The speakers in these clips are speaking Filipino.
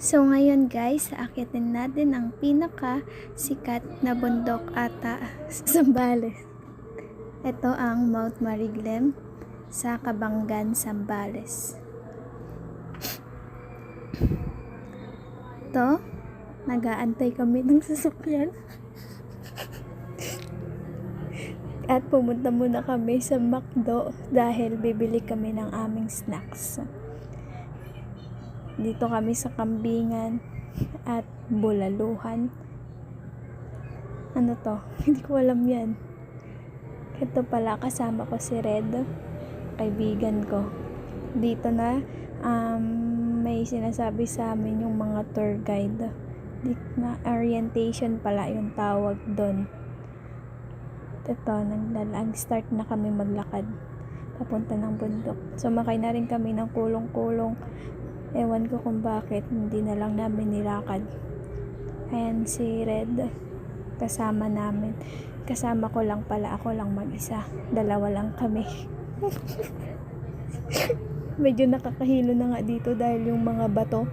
So ngayon guys, aakitin natin ang pinaka sikat na bundok ata sa Zambales. Ito ang Mount Mariglem sa Cabangan, Zambales. Ito, nag-aantay kami ng sasakyan. At pumunta muna kami sa McDo dahil bibili kami ng aming snacks. Dito kami sa Kambingan at Bulaluhan. Ano to? Hindi ko alam yan. Ito pala, kasama ko si Red, kaibigan ko. Dito na may sinasabi sa amin yung mga tour guide. Dito na orientation pala yung tawag doon. Ito, start na kami maglakad papunta ng bundok. Sumakay na rin kami ng kulong-kulong. Ewan ko kung bakit hindi na lang namin nilakad. Ayan si Red, kasama namin. Kasama ko lang pala, ako lang mag-isa. Dalawa lang kami. Medyo nakakahilo na nga dito dahil yung mga bato.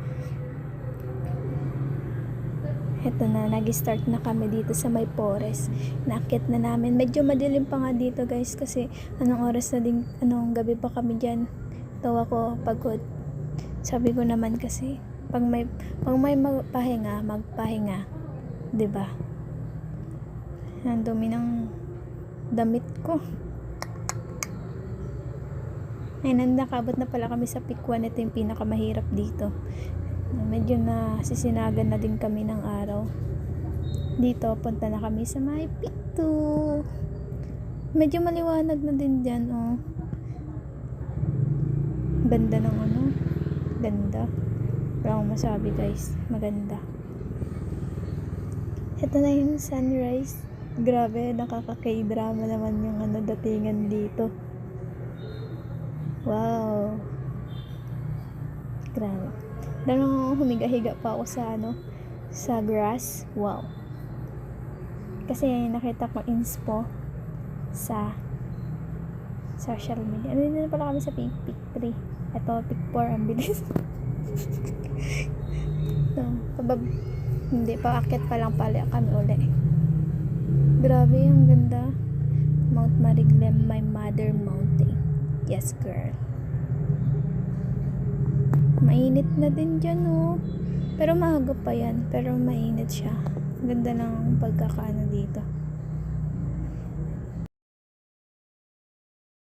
Eto na, nag-start na kami dito sa may forest. Nakit na namin. Medyo madilim pa nga dito guys kasi anong oras na din, anong gabi pa kami dyan. Tawa ko pagod. Sabi ko naman kasi pag may magpahinga, magpahinga. 'Di ba? Ang dumi ng damit ko. Ay, nakabot na pala kami sa Pick 1. Ito yung pinakamahirap dito. Medyo na sisinagan na din kami ng araw. Dito, punta na kami sa may Pick 2. Medyo maliwanag na din dyan, oh. Ganda ng ano. Ganda. Wala akong masabi guys. Maganda. Ito na yung sunrise. Grabe, nakaka-K-drama naman yung datingan dito. Wow. Grabe. Dahil humiga-higa pa ako sa grass. Wow. Kasi nakita ko inspo sa social media. Ano na pala kami sa pick 3. Ito, pick 4. Ang bilis. Hindi, paakit pa lang pala kami uli. Grabe, ang ganda. Mount Mariglem, my mother mountain. Yes, girl. Mainit na din dyan, oh. Pero maaga pa yan. Pero mainit siya. Ganda ng pagkakaano dito.